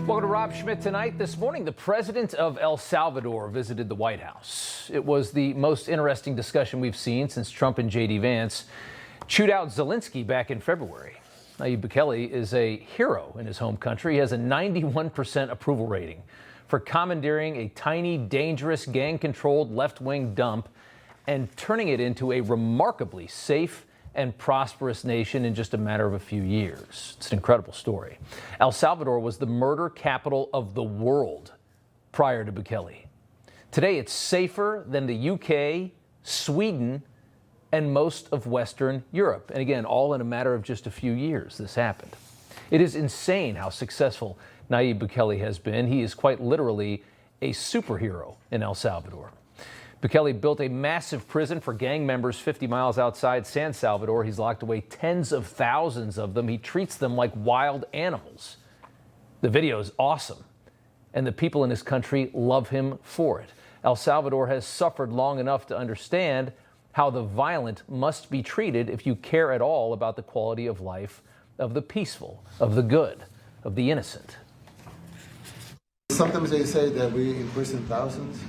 Welcome to Rob Schmitt Tonight. This morning, the president of El Salvador visited the White House. It was the most interesting discussion we've seen since Trump and J.D. Vance chewed out Zelensky back in February. Nayib Bukele is a hero in his home country. He has a 91% approval rating for commandeering a tiny, dangerous, gang-controlled left-wing dump and turning it into a remarkably safe and prosperous nation in just a matter of a few years. It's an incredible story. El Salvador was the murder capital of the world prior to Bukele. Today, it's safer than the UK, Sweden, and most of Western Europe. And again, all in a matter of just a few years, this happened. It is insane how successful Nayib Bukele has been. He is quite literally a superhero in El Salvador. Bukele built a massive prison for gang members 50 miles outside San Salvador. He's locked away tens of thousands of them. He treats them like wild animals. The video is awesome, and the people in his country love him for it. El Salvador has suffered long enough to understand how the violent must be treated if you care at all about the quality of life of the peaceful, of the good, of the innocent. Sometimes they say that we imprison thousands.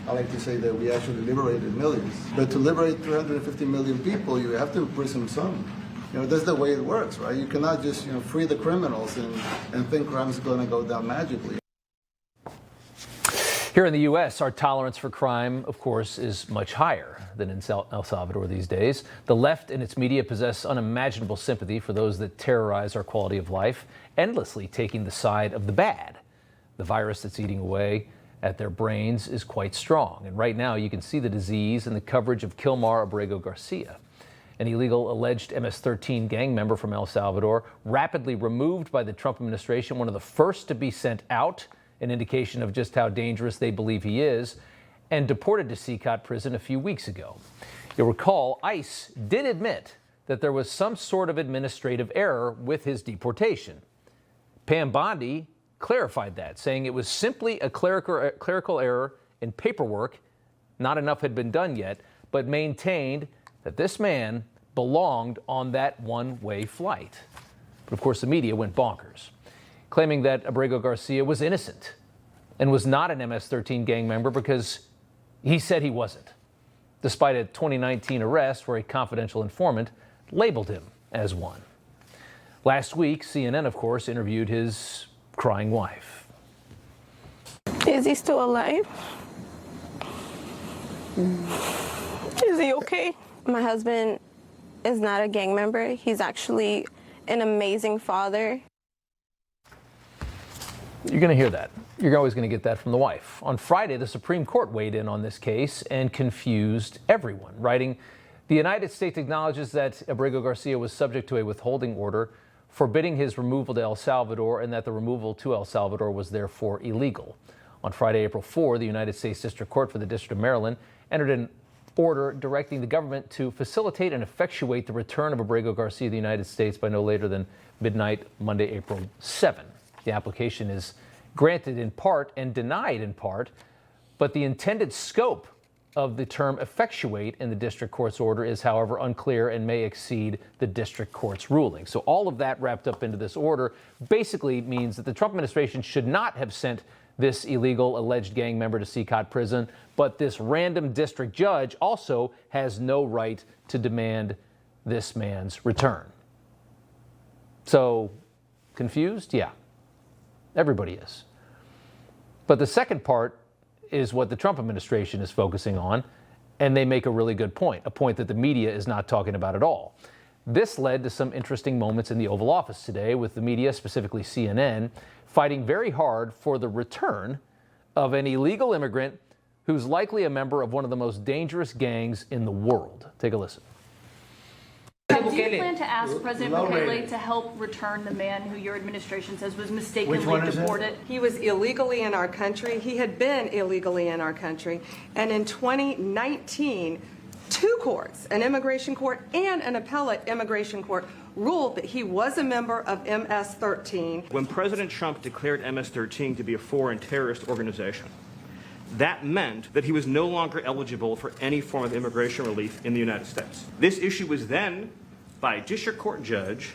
I like to say that we actually liberated millions. But to liberate 350 million people, you have to imprison some. That's the way it works, right? You cannot just, free the criminals and think crime is going to go down magically. Here in the U.S., our tolerance for crime, of course, is much higher than in El Salvador these days. The left and its media possess unimaginable sympathy for those that terrorize our quality of life, endlessly taking the side of the bad. The virus that's eating away at their brains is quite strong. And right now, you can see the disease in the coverage of Kilmar Abrego Garcia, an illegal alleged MS-13 gang member from El Salvador, rapidly removed by the Trump administration, one of the first to be sent out, an indication of just how dangerous they believe he is, and deported to Sycot prison a few weeks ago. You'll recall ICE did admit that there was some sort of administrative error with his deportation. Pam Bondi clarified that, saying it was simply a clerical error in paperwork. Not enough had been done yet, but maintained that this man belonged on that one-way flight. But of course, the media went bonkers, claiming that Abrego Garcia was innocent and was not an MS-13 gang member because he said he wasn't, despite a 2019 arrest where a confidential informant labeled him as one. Last week, CNN, of course, interviewed his crying wife. Is he still alive? Is he okay? My husband is not a gang member. He's actually an amazing father. You're going to hear that. You're always going to get that from the wife. On Friday, the Supreme Court weighed in on this case and confused everyone, writing, "The United States acknowledges that Abrego Garcia was subject to a withholding order forbidding his removal to El Salvador and that the removal to El Salvador was therefore illegal." On Friday, April 4, the United States District Court for the District of Maryland entered an order directing the government to facilitate and effectuate the return of Abrego Garcia to the United States by no later than midnight Monday, April 7. The application is granted in part and denied in part, but the intended scope of the term effectuate in the district court's order is, however, unclear and may exceed the district court's ruling. So all of that wrapped up into this order basically means that the Trump administration should not have sent this illegal alleged gang member to Sycot prison, but this random district judge also has no right to demand this man's return. So, confused? Yeah. Everybody is. But the second part is what the Trump administration is focusing on, and they make a really good point, a point that the media is not talking about at all. This led to some interesting moments in the Oval Office today, with the media, specifically CNN, fighting very hard for the return of an illegal immigrant who's likely a member of one of the most dangerous gangs in the world. Take a listen. Do you plan to ask President Bukele to help return the man who your administration says was mistakenly deported? He was illegally in our country. He had been illegally in our country. And in 2019, two courts, an immigration court and an appellate immigration court, ruled that he was a member of MS-13. When President Trump declared MS-13 to be a foreign terrorist organization, that meant that he was no longer eligible for any form of immigration relief in the United States. This issue was then, by a district court judge,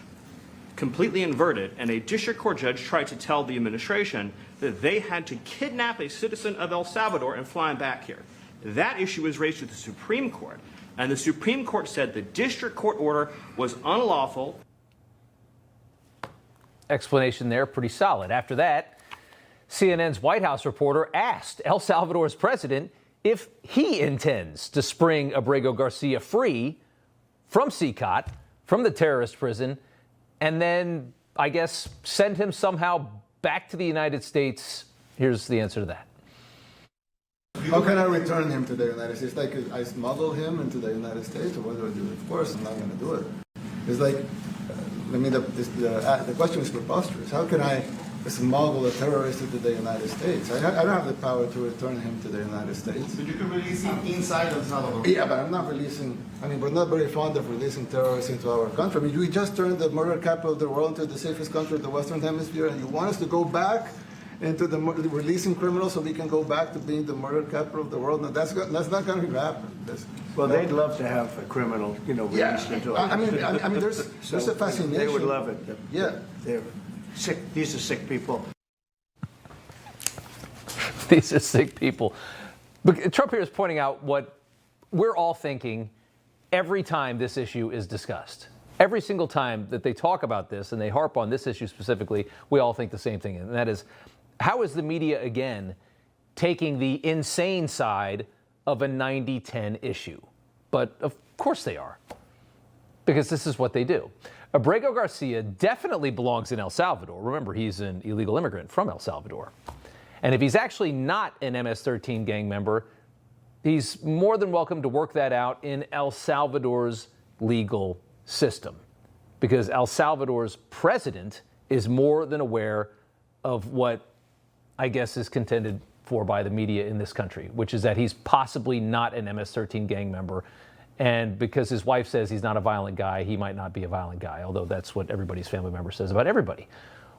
completely inverted, and a district court judge tried to tell the administration that they had to kidnap a citizen of El Salvador and fly him back here. That issue was raised to the Supreme Court, and the Supreme Court said the district court order was unlawful. Explanation there, pretty solid. After that, CNN's White House reporter asked El Salvador's president if he intends to spring Abrego Garcia free from CCOT, from the terrorist prison, and then, I guess, send him somehow back to the United States. Here's the answer to that. How can I return him to the United States? Like, I smuggle him into the United States, or what do I do? Of course, I'm not going to do it. It's like, the question is preposterous. How can I smuggle a terrorist into the United States? I don't have the power to return him to the United States. But you can release him inside El Salvador. Yeah, but I'm not releasing, we're not very fond of releasing terrorists into our country. We just turned the murder capital of the world into the safest country of the Western Hemisphere, and you want us to go back into the releasing criminals so we can go back to being the murder capital of the world? No, that's not going to happen. They'd love to have a criminal, released into it. There's a fascination. They would love it. Yeah. They're sick. These are sick people. These are sick people. But Trump here is pointing out what we're all thinking every time this issue is discussed. Every single time that they talk about this and they harp on this issue specifically, we all think the same thing. And that is, how is the media again taking the insane side of a 90-10 issue? But of course they are, because this is what they do. Abrego Garcia definitely belongs in El Salvador. Remember, he's an illegal immigrant from El Salvador. And if he's actually not an MS-13 gang member, he's more than welcome to work that out in El Salvador's legal system, because El Salvador's president is more than aware of what I guess is contended for by the media in this country, which is that he's possibly not an MS-13 gang member. And because his wife says he's not a violent guy, he might not be a violent guy, although that's what everybody's family member says about everybody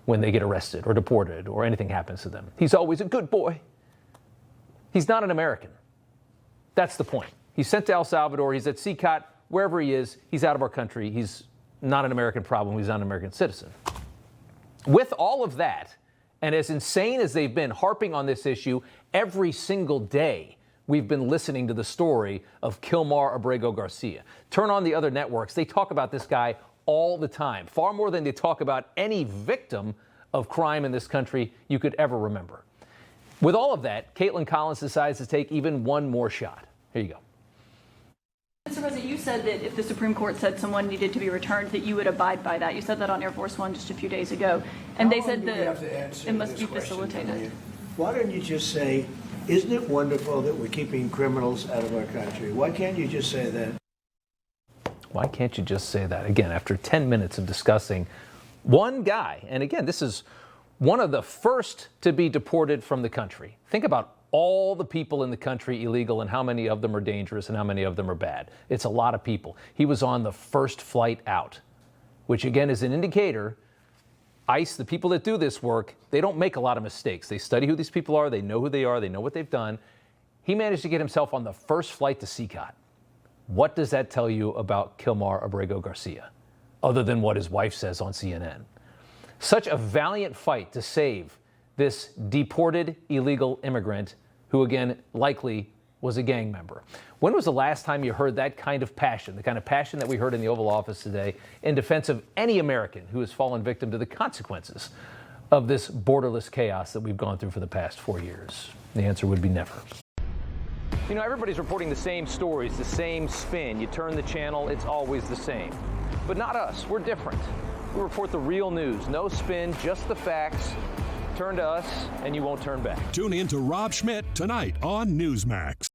when they get arrested or deported or anything happens to them. He's always a good boy. He's not an American. That's the point. He's sent to El Salvador. He's at CCOT. Wherever he is, he's out of our country. He's not an American problem. He's not an American citizen. With all of that, and as insane as they've been harping on this issue every single day, we've been listening to the story of Kilmar Abrego Garcia. Turn on the other networks. They talk about this guy all the time, far more than they talk about any victim of crime in this country you could ever remember. With all of that, Caitlin Collins decides to take even one more shot. Here you go. Mr. President, you said that if the Supreme Court said someone needed to be returned, that you would abide by that. You said that on Air Force One just a few days ago. And they said that it must be facilitated. Why don't you just say, isn't it wonderful that we're keeping criminals out of our country? Why can't you just say that? Why can't you just say that? Again, after 10 minutes of discussing one guy, and again, this is one of the first to be deported from the country. Think about all the people in the country illegal and how many of them are dangerous and how many of them are bad. It's a lot of people. He was on the first flight out, which again is an indicator. ICE, the people that do this work, they don't make a lot of mistakes. They study who these people are, they know who they are, they know what they've done. He managed to get himself on the first flight to CCOT. What does that tell you about Kilmar Abrego Garcia, other than what his wife says on CNN? Such a valiant fight to save this deported illegal immigrant who, again, likely was a gang member. When was the last time you heard that kind of passion, the kind of passion that we heard in the Oval Office today in defense of any American who has fallen victim to the consequences of this borderless chaos that we've gone through for the past 4 years? The answer would be never. You know, everybody's reporting the same stories, the same spin. You turn the channel, it's always the same. But not us. We're different. We report the real news. No spin, just the facts. Turn to us, and you won't turn back. Tune in to Rob Schmitt Tonight on Newsmax.